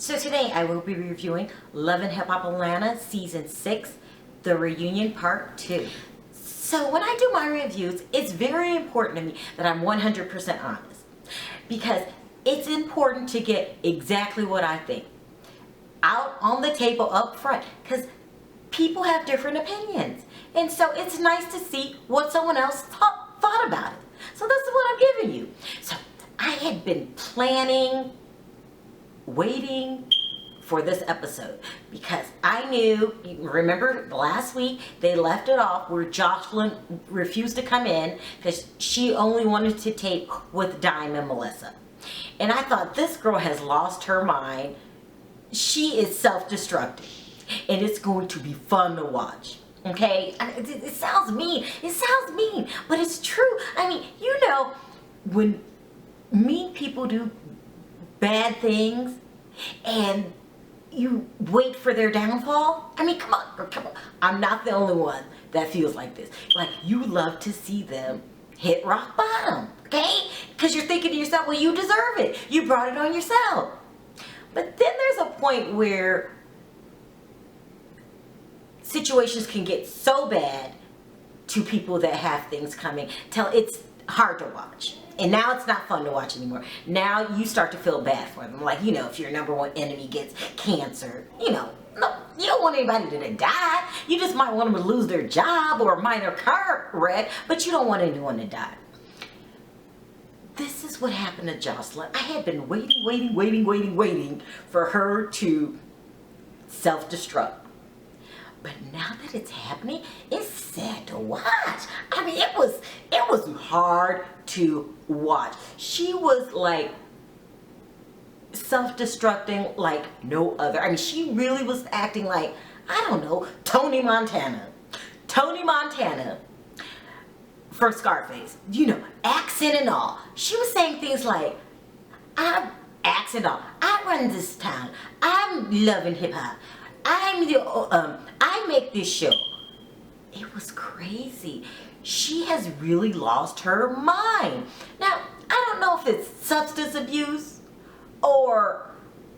So today I will be reviewing Love and Hip Hop Atlanta Season 6, The Reunion Part 2. So when I do my reviews, it's very important to me that I'm 100% honest. Because it's important to get exactly what I think out on the table up front. Because people have different opinions. And so it's nice to see what someone else thought about it. So this is what I'm giving you. So I had been planning, waiting for this episode because I knew, remember last week they left it off where Joseline refused to come in because she only wanted to tape with Dime and Melissa. And I thought, this girl has lost her mind. She is self-destructing and it's going to be fun to watch. Okay, it sounds mean. It sounds mean, but it's true. I mean, you know, when mean people do bad things and you wait for their downfall. I mean, come on. I'm not the only one that feels like this. Like, you love to see them hit rock bottom, okay? Because you're thinking to yourself, well, you deserve it. You brought it on yourself. But then there's a point where situations can get so bad to people that have things coming till it's hard to watch. And now it's not fun to watch anymore. Now you start to feel bad for them. Like, you know, if your number one enemy gets cancer, you know, no, you don't want anybody to die. You just might want them to lose their job or a minor car wreck, but you don't want anyone to die. This is what happened to Joseline. I had been waiting for her to self-destruct. But now that it's happening, it's sad to watch. I mean, it was hard to watch. She was like self-destructing like no other. I mean, she really was acting like, I don't know, Tony Montana. Tony Montana from Scarface. You know, accent and all. She was saying things like, I run this town. I'm loving hip hop. I make this show. It was crazy. She has really lost her mind. Now, I don't know if it's substance abuse or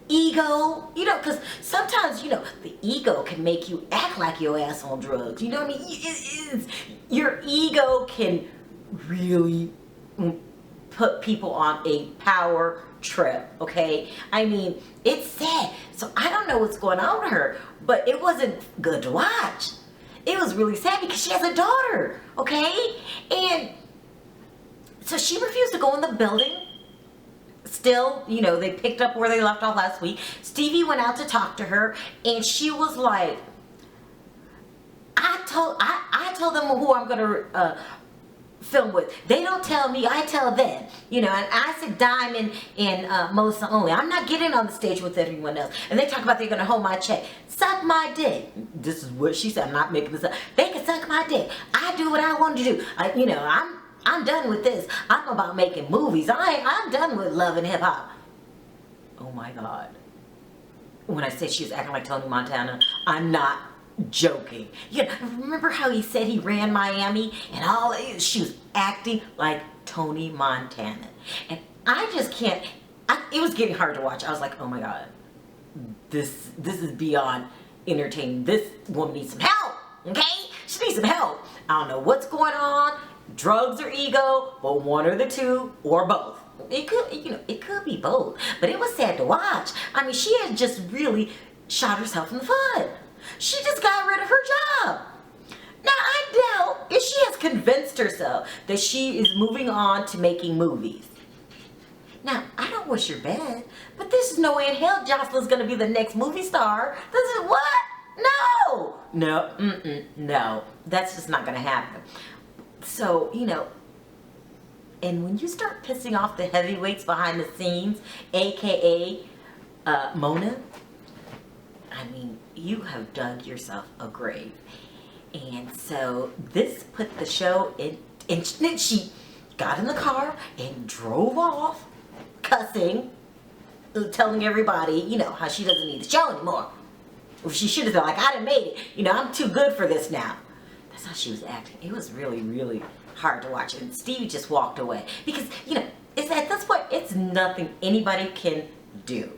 ego, you know, because sometimes, you know, the ego can make you act like your ass on drugs. You know what I mean? Your ego can really put people on a power trip, okay? I mean, it's sad. So I don't know what's going on with her, but it wasn't good to watch. It was really sad because she has a daughter, okay? And so she refused to go in the building. Still, you know, they picked up where they left off last week. Stevie went out to talk to her and she was like, I told them who I'm gonna film with. They don't tell me, I tell them. You know, and I said Diamond and Melissa only. I'm not getting on the stage with everyone else. And they talk about they're going to hold my check. Suck my dick. This is what she said. I'm not making this up. They can suck my dick. I do what I want to do. You know, I'm done with this. I'm about making movies. I'm done with love and hip hop. Oh my God. When I say she was acting like Tony Montana, I'm not joking. You know, remember how he said he ran Miami and all? She was acting like Tony Montana, and I just can't. It was getting hard to watch. I was like, oh my God, this is beyond entertaining. This woman needs some help. Okay, she needs some help. I don't know what's going on, drugs or ego, but one or the two or both. It could, you know, it could be both. But it was sad to watch. I mean, she had just really shot herself in the foot. She just got rid of her job. Now, I doubt if she has convinced herself that she is moving on to making movies. Now, I don't wish her bad, but there's no way in hell Joseline's going to be the next movie star. This is what? No, that's just not going to happen. So, you know, and when you start pissing off the heavyweights behind the scenes, aka Mona, I mean, you have dug yourself a grave. And so this put the show in, and then she got in the car and drove off, cussing, telling everybody, you know, how she doesn't need the show anymore. Or she should have been like, I done made it. You know, I'm too good for this now. That's how she was acting. It was really hard to watch. And Stevie just walked away. Because, you know, it's at this point, it's nothing anybody can do.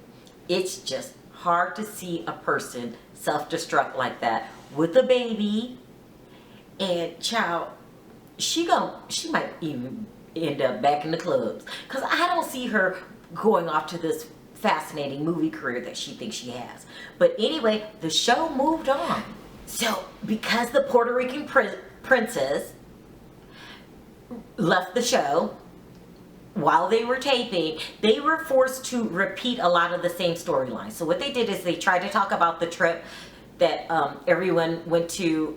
It's just hard to see a person self-destruct like that with a baby. And child, she might even end up back in the clubs, because I don't see her going off to this fascinating movie career that she thinks she has. But anyway, the show moved on. So because the Puerto Rican princess left the show while they were taping, they were forced to repeat a lot of the same storylines. So what they did is they tried to talk about the trip that everyone went to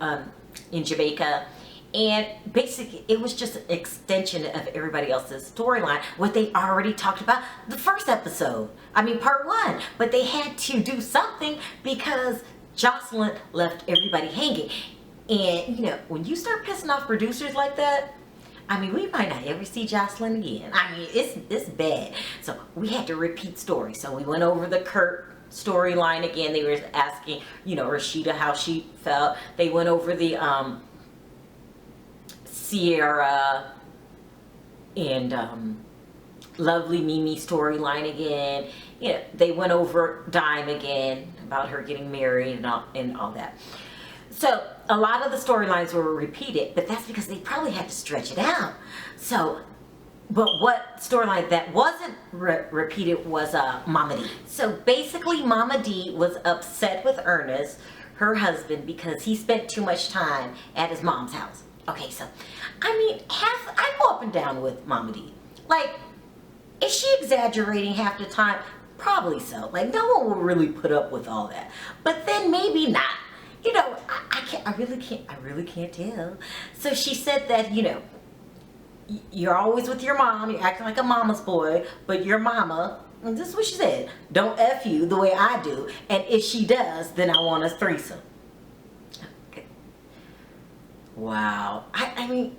in Jamaica. And basically, it was just an extension of everybody else's storyline, what they already talked about the first episode. I mean, part 1. But they had to do something because Joseline left everybody hanging. And, you know, when you start pissing off producers like that, I mean, we might not ever see Joseline again. I mean, it's bad. So we had to repeat stories. So we went over the Kurt storyline again. They were asking, you know, Rashida how she felt. They went over the Sierra and Lovely Mimi storyline again. You know, they went over Dime again about her getting married and all that. So a lot of the storylines were repeated, but that's because they probably had to stretch it out. So, but what storyline that wasn't repeated was Mama D. So basically, Mama D was upset with Ernest, her husband, because he spent too much time at his mom's house. Okay, so, I mean, I go up and down with Mama D. Like, is she exaggerating half the time? Probably so. Like, no one will really put up with all that. But then maybe not. You know, I really can't tell. So she said that, you know, you're always with your mom, you're acting like a mama's boy, but your mama, and this is what she said, don't F you the way I do, and if she does, then I want a threesome. Wow. I mean,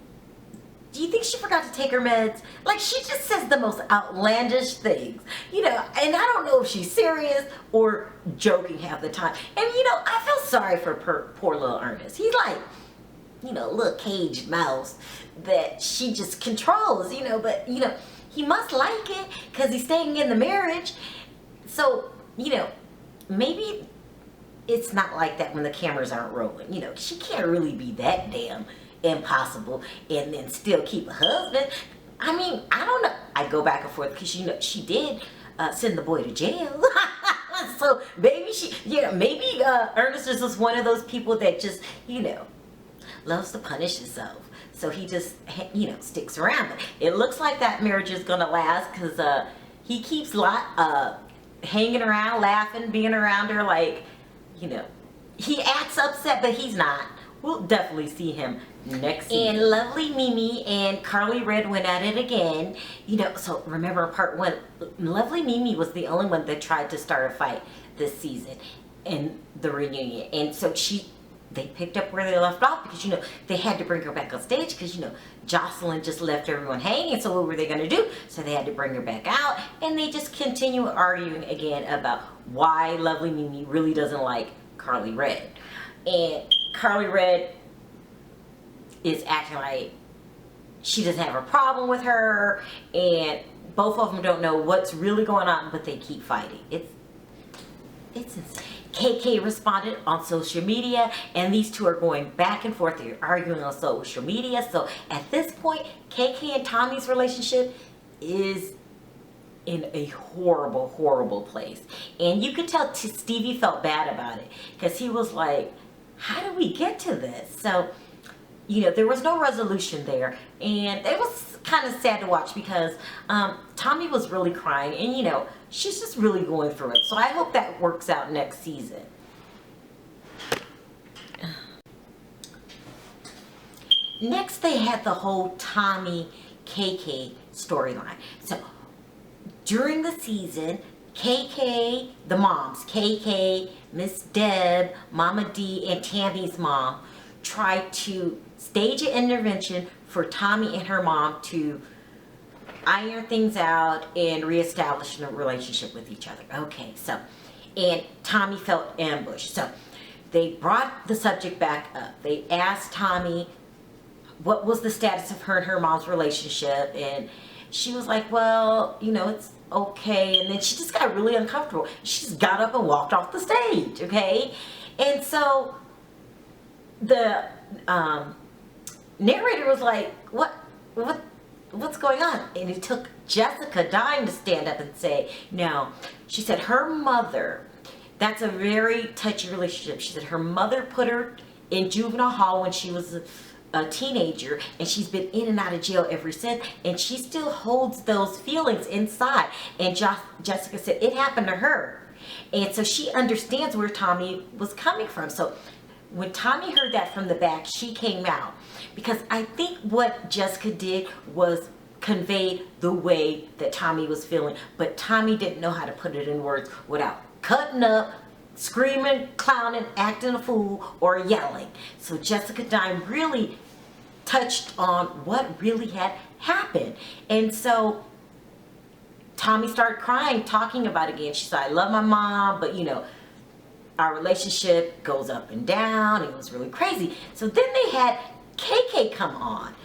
do you think she forgot to take her meds? Like, she just says the most outlandish things, you know, and I don't know if she's serious or joking half the time. And, you know, I feel sorry for poor little Ernest. He's like, you know, a little caged mouse that she just controls, you know, but, you know, he must like it because he's staying in the marriage. So, you know, maybe it's not like that when the cameras aren't rolling. You know, she can't really be that damn impossible and then still keep a husband. I mean, I don't know. I go back and forth because, you know, she did send the boy to jail. So maybe maybe Ernest is just one of those people that just, you know, loves to punish himself. So he just, you know, sticks around. But it looks like that marriage is going to last because he keeps hanging around, laughing, being around her like, you know, he acts upset, but he's not. We'll definitely see him next season. And Lovely Mimi and Karlie Redd went at it again. You know, so remember part 1, Lovely Mimi was the only one that tried to start a fight this season in the reunion. And so they picked up where they left off because, you know, they had to bring her back on stage because, you know, Joseline just left everyone hanging. So what were they going to do? So they had to bring her back out. And they just continue arguing again about why Lovely Mimi really doesn't like Karlie Redd. And Karlie Redd is acting like she doesn't have a problem with her. And both of them don't know what's really going on, but they keep fighting. It's insane. KK responded on social media, and these two are going back and forth. They're arguing on social media. So at this point, KK and Tommy's relationship is in a horrible, horrible place. And you could tell Stevie felt bad about it because he was like, how do we get to this? So, you know, there was no resolution there. And it was kind of sad to watch because Tommy was really crying. And, you know, she's just really going through it. So I hope that works out next season. Next, they had the whole Tommy KK storyline. So during the season, KK, the moms, KK, Miss Deb, Mama D, and Tammy's mom tried to stage an intervention for Tommy and her mom to iron things out and reestablish a relationship with each other. Okay, so, and Tommy felt ambushed. So they brought the subject back up. They asked Tommy what was the status of her and her mom's relationship, and she was like, well, you know, okay, and then she just got really uncomfortable. She just got up and walked off the stage, okay? And so the narrator was like, what's going on? And it took Jessica dying to stand up and say, no. She said her mother, that's a very touchy relationship. She said her mother put her in juvenile hall when she was a teenager, and she's been in and out of jail ever since, and she still holds those feelings inside. And Jessica said it happened to her, and so she understands where Tommy was coming from. So when Tommy heard that from the back, she came out, because I think what Jessica did was convey the way that Tommy was feeling, but Tommy didn't know how to put it in words without cutting up, screaming, clowning, acting a fool, or yelling. So Jessica Dime really touched on what really had happened. And so Tommy started crying, talking about it again. She said, I love my mom, but you know, our relationship goes up and down. It was really crazy. So then they had KK come on.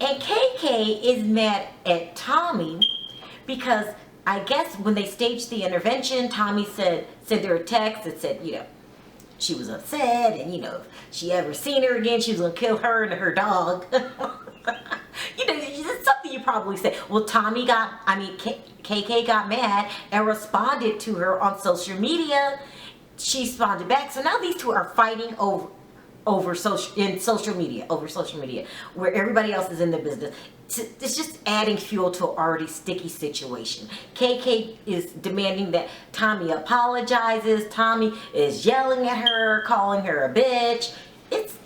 And KK is mad at Tommy because I guess when they staged the intervention, Tommy sent her a text that said, you know, she was upset, and you know, if she ever seen her again, she was gonna kill her and her dog. You know, it's something you probably say. Well, KK got mad and responded to her on social media. She responded back. So now these two are fighting over social media, where everybody else is in the business. It's just adding fuel to an already sticky situation. KK is demanding that Tommy apologizes. Tommy is yelling at her, calling her a bitch. It's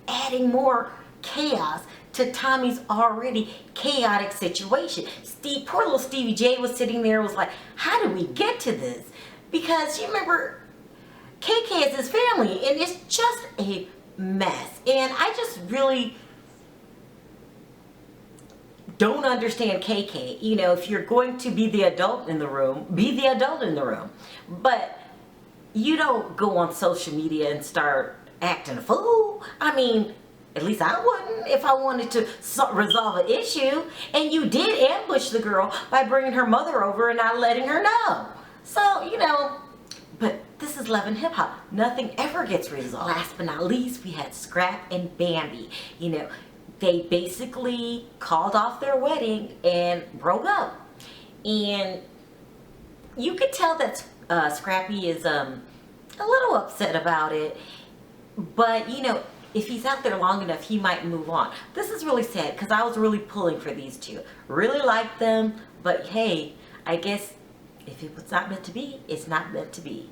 adding more chaos to Tommy's already chaotic situation. Poor little Stevie J was sitting there, was like, how did we get to this? Because you remember, KK is his family, and it's just a mess. And I just really don't understand KK. You know, if you're going to be the adult in the room, be the adult in the room. But you don't go on social media and start acting a fool. I mean, at least I wouldn't if I wanted to resolve an issue. And you did ambush the girl by bringing her mother over and not letting her know. So, you know, but this is Love and Hip Hop. Nothing ever gets resolved. Last but not least, we had Scrap and Bambi. You know, they basically called off their wedding and broke up. And you could tell that Scrappy is a little upset about it. But, you know, if he's out there long enough, he might move on. This is really sad because I was really pulling for these two. Really liked them, but hey, I guess if it was not meant to be, it's not meant to be.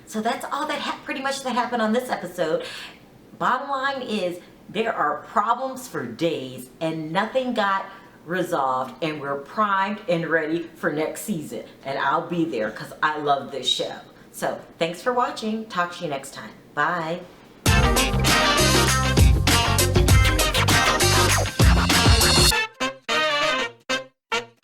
So that's all that pretty much that happened on this episode. Bottom line is, there are problems for days and nothing got resolved, and we're primed and ready for next season. And I'll be there because I love this show. So thanks for watching. Talk to you next time. Bye.